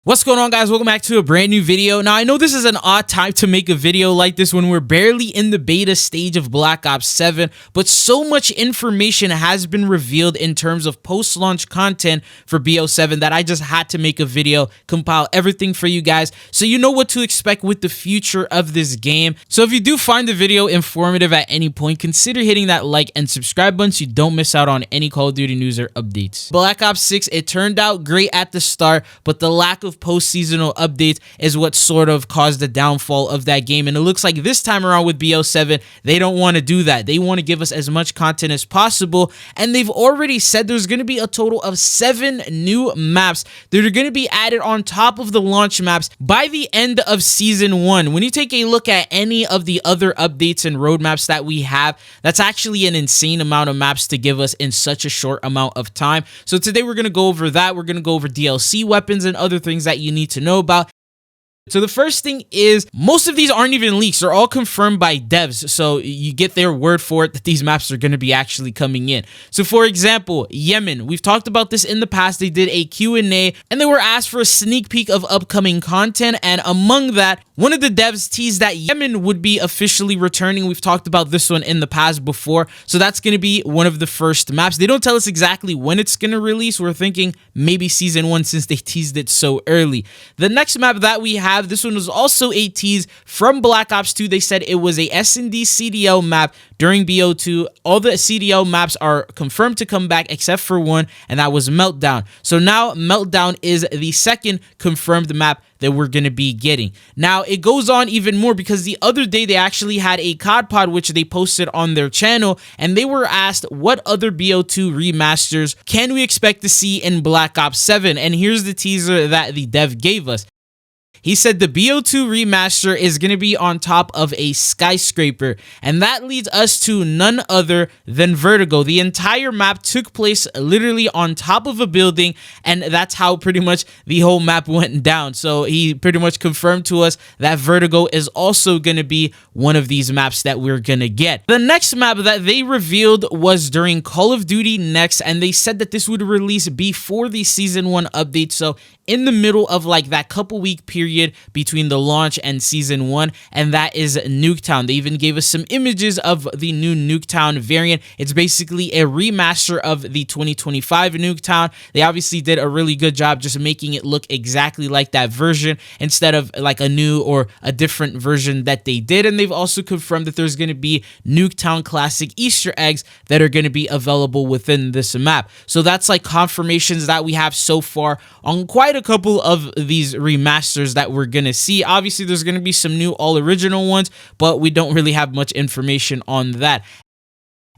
What's going on, guys? Welcome back to a brand new video. Now, I know this is an odd time to make a video like this when we're barely in the beta stage of Black Ops 7, but so much information has been revealed in terms of post-launch content for BO7 that I just had to make a video, compile everything for you guys so you know what to expect with the future of this game. So if you do find the video informative at any point, consider hitting that like and subscribe button so you don't miss out on any Call of Duty news or updates. Black Ops 6, it turned out great at the start, but the lack of post-seasonal updates is what sort of caused the downfall of that game, and it looks like this time around with BO7 they don't want to do that. They want to give us as much content as possible, and they've already said there's going to be a total of 7 new maps that are going to be added on top of the launch maps by the end of Season 1. When you take a look at any of the other updates and roadmaps that we have, that's actually an insane amount of maps to give us in such a short amount of time. So today we're going to go over that. We're going to go over DLC weapons and other things that you need to know about. So the first thing is, most of these aren't even leaks. They're all confirmed by devs, so you get their word for it that these maps are going to be actually coming in. So for example, Yemen, we've talked about this in the past. They did a Q&A and they were asked for a sneak peek of upcoming content, and among that, one of the devs teased that Yemen would be officially returning. We've talked about this one in the past before, so that's going to be one of the first maps. They don't tell us exactly when it's going to release. We're thinking maybe Season 1 since they teased it so early. The next map that we have, this one was also a tease from Black Ops 2. They said it was a S&D CDL map during BO2. All the CDL maps are confirmed to come back except for one, and that was Meltdown. So now Meltdown is the second confirmed map that we're going to be getting. Now, it goes on even more because the other day they actually had a COD pod which they posted on their channel, and they were asked what other BO2 remasters can we expect to see in Black Ops 7, and here's the teaser that the dev gave us. He said the BO2 remaster is going to be on top of a skyscraper, and that leads us to none other than Vertigo. The entire map took place literally on top of a building, and that's how pretty much the whole map went down. So he pretty much confirmed to us that Vertigo is also going to be one of these maps that we're going to get. The next map that they revealed was during Call of Duty Next, and they said that this would release before the Season 1 update, so in the middle of like that couple week period between the launch and Season 1, and that is Nuketown. They even gave us some images of the new Nuketown variant. It's basically a remaster of the 2025 Nuketown. They obviously did a really good job just making it look exactly like that version instead of like a new or a different version that they did. And they've also confirmed that there's going to be Nuketown classic Easter eggs that are going to be available within this map. So that's like confirmations that we have so far on quite a couple of these remasters that we're gonna see. Obviously there's gonna be some new all original ones, but we don't really have much information on that.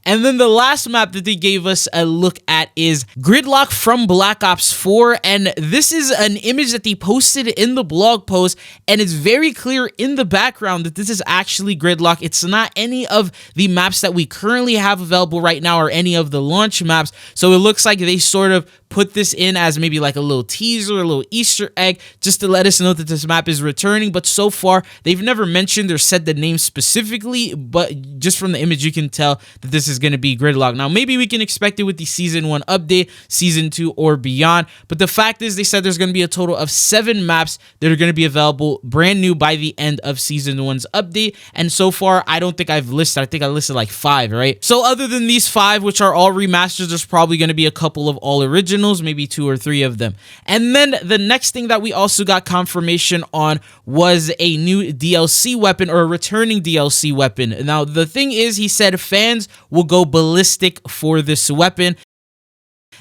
And then the last map that they gave us a look at is Gridlock from Black Ops 4, and this is an image that they posted in the blog post, and it's very clear in the background that this is actually Gridlock. It's not any of the maps that we currently have available right now or any of the launch maps, so it looks like they sort of put this in as maybe like a little teaser, a little Easter egg, just to let us know that this map is returning. But so far, they've never mentioned or said the name specifically, but just from the image, you can tell that this is going to be Gridlock. Now, maybe we can expect it with the Season 1 update, Season 2, or beyond. But the fact is, they said there's going to be a total of 7 maps that are going to be available brand new by the end of Season 1's update. And so far, I don't think I've listed, I think I listed like 5, right? So other than these 5, which are all remasters, there's probably going to be a couple of all originals, maybe 2 or 3 of them. And then the next thing that we also got confirmation on was a new DLC weapon, or a returning DLC weapon. Now, the thing is, he said fans will go ballistic for this weapon,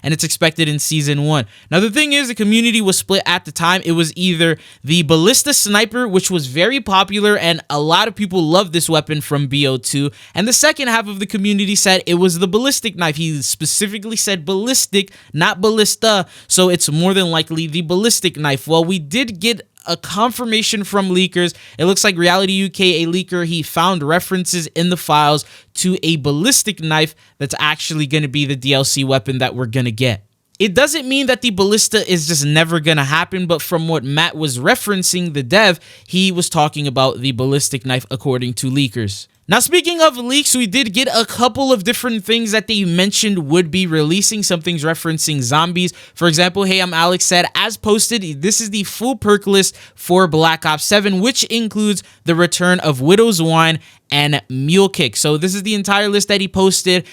and it's expected in Season 1. Now, the thing is, the community was split at the time. It was either the Ballista Sniper, which was very popular, and a lot of people loved this weapon from BO2, and the second half of the community said it was the Ballistic Knife. He specifically said ballistic, not ballista, so it's more than likely the Ballistic Knife. Well, we did get a confirmation from leakers. It looks like Reality UK, a leaker, he found references in the files to a ballistic knife that's actually going to be the DLC weapon that we're going to get. It doesn't mean that the ballista is just never gonna happen, but from what Matt was referencing, the dev, he was talking about the ballistic knife according to leakers. Now, speaking of leaks, we did get a couple of different things that they mentioned would be releasing. Some things referencing zombies. For example, Hey, I'm Alex said, as posted, this is the full perk list for Black Ops 7, which includes the return of Widow's Wine and Mule Kick. So this is the entire list that he posted.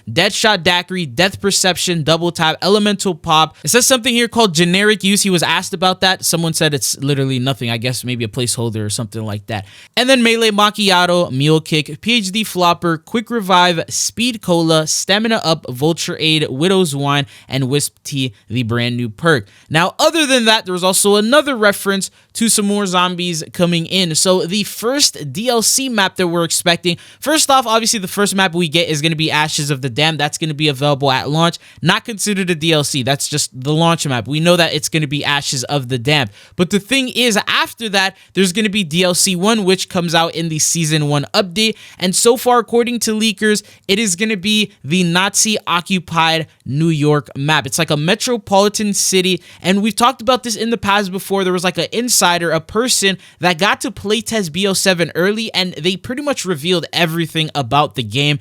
Deadshot Daiquiri, Death Perception, Double Tap, Elemental Pop. It says something here called generic use. He was asked about that. Someone said it's literally nothing. I guess maybe a placeholder or something like that. And then Melee Macchiato, Mule Kick, PhD Flopper, Quick Revive, Speed Cola, Stamina Up, Vulture Aid, Widow's Wine, and Wisp Tea, the brand new perk. Now, other than that, there was also another reference to some more zombies coming in. So the first DLC map that we're expecting, first off, obviously the first map we get is going to be Ashes of the Damned. That's going to be available at launch. Not considered a DLC. That's just the launch map. We know that it's going to be Ashes of the Damned. But the thing is, after that, there's going to be DLC 1, which comes out in the Season 1 update. And so far, according to leakers, it is going to be the Nazi-occupied New York map. It's like a metropolitan city. And we've talked about this in the past before. There was like an insider, a person that got to playtest BO7 early, and they pretty much revealed everything about the game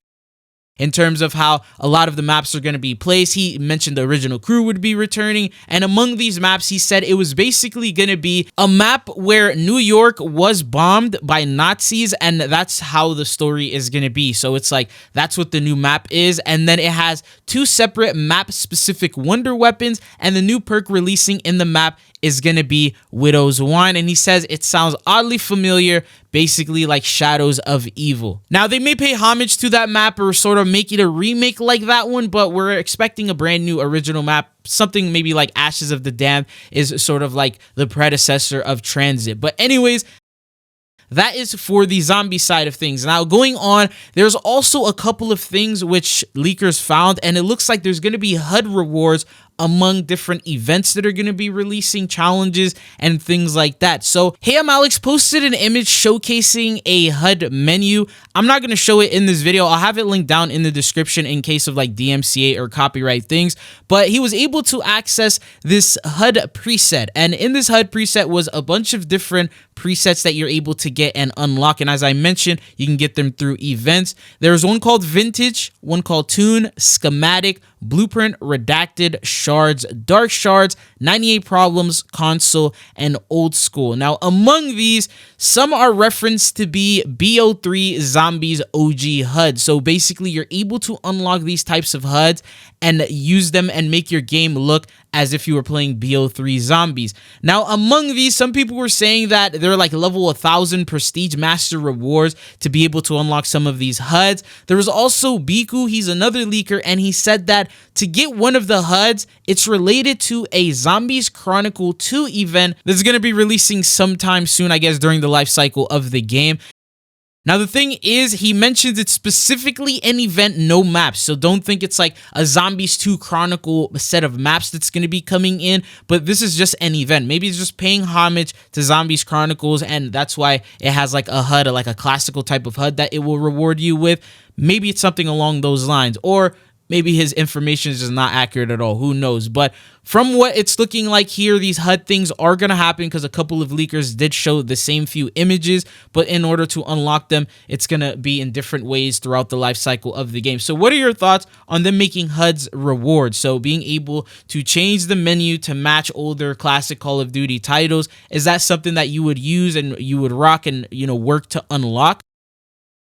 in terms of how a lot of the maps are going to be placed. He mentioned the original crew would be returning, and among these maps, he said it was basically going to be a map where New York was bombed by Nazis, and that's how the story is going to be. So it's like, that's what the new map is, and then it has 2 separate map-specific wonder weapons, and the new perk releasing in the map is going to be Widow's Wine, and he says it sounds oddly familiar, basically like Shadows of Evil. Now, they may pay homage to that map or sort of make it a remake like that one, but we're expecting a brand new original map. Something maybe like Ashes of the Damned is sort of like the predecessor of Transit. But anyways, that is for the zombie side of things. Now, going on, there's also a couple of things which leakers found, and it looks like there's going to be HUD rewards among different events that are going to be releasing, challenges and things like that. So, Hey, I'm Alex posted an image showcasing a HUD menu. I'm not going to show it in this video. I'll have it linked down in the description in case of like DMCA or copyright things. But he was able to access this HUD preset. And in this HUD preset was a bunch of different presets that you're able to get and unlock. And as I mentioned, you can get them through events. There's one called Vintage, one called Tune, Schematic, Blueprint, Redacted, Shards, Dark Shards, 98 Problems, Console, and Old School. Now, among these, some are referenced to be BO3 Zombies OG HUD. So basically, you're able to unlock these types of HUDs and use them and make your game look as if you were playing BO3 Zombies. Now, among these, some people were saying that they're like level 1000 Prestige Master rewards to be able to unlock some of these HUDs. There was also Biku, he's another leaker, and he said that to get one of the HUDs, it's related to a Zombies Chronicle 2 event that's going to be releasing sometime soon, I guess, during the life cycle of the game. Now, the thing is, he mentions it's specifically an event, no maps. So don't think it's like a Zombies 2 Chronicle set of maps that's going to be coming in, but this is just an event. Maybe it's just paying homage to Zombies Chronicles, and that's why it has like a HUD, like a classical type of HUD that it will reward you with. Maybe it's something along those lines, or maybe his information is just not accurate at all. Who knows? But from what it's looking like here, these HUD things are going to happen because a couple of leakers did show the same few images. But in order to unlock them, it's going to be in different ways throughout the life cycle of the game. So what are your thoughts on them making HUDs rewards? So being able to change the menu to match older classic Call of Duty titles, is that something that you would use and you would rock and, you know, work to unlock?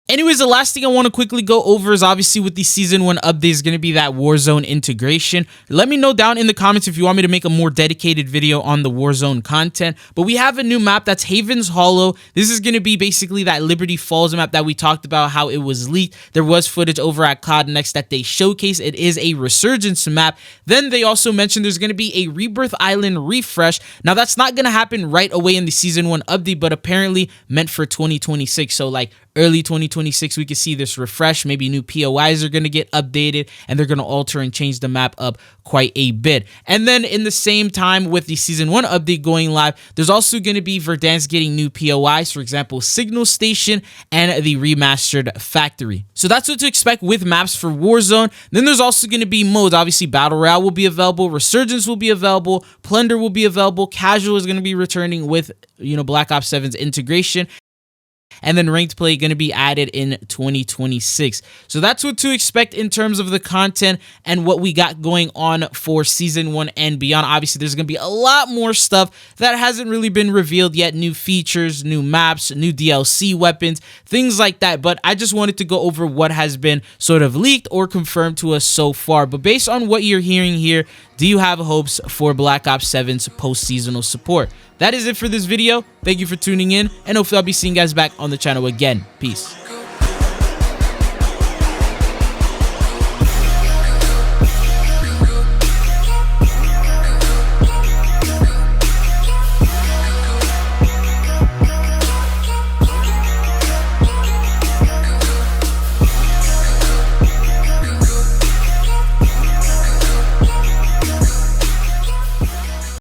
Anyways, the last thing I want to quickly go over is obviously with the Season 1 update is going to be that Warzone integration. Let me know down in the comments if you want me to make a more dedicated video on the Warzone content. But we have a new map that's Haven's Hollow. This is going to be basically that Liberty Falls map that we talked about, how it was leaked. There was footage over at COD Next that they showcase. It is a Resurgence map. Then they also mentioned there's going to be a Rebirth Island refresh. Now, that's not going to happen right away in the Season 1 update, but apparently meant for 2026. So like early 2026, we could see this refresh. Maybe new POIs are going to get updated and they're going to alter and change the map up quite a bit. And then in the same time with the Season 1 update going live, there's also going to be Verdansk getting new POIs, for example, Signal Station and the remastered Factory. So that's what to expect with maps for Warzone. Then there's also going to be modes. Obviously, Battle Royale will be available, Resurgence will be available, Plunder will be available, Casual is going to be returning with, Black Ops 7's integration, and then ranked play going to be added in 2026. So that's what to expect in terms of the content and what we got going on for Season 1 and beyond. Obviously, there's going to be a lot more stuff that hasn't really been revealed yet. New features, new maps, new DLC weapons, things like that. But I just wanted to go over what has been sort of leaked or confirmed to us so far. But based on what you're hearing here, do you have hopes for Black Ops 7's post-seasonal support? That is it for this video. Thank you for tuning in, and hopefully I'll be seeing you guys back on the channel again. Peace.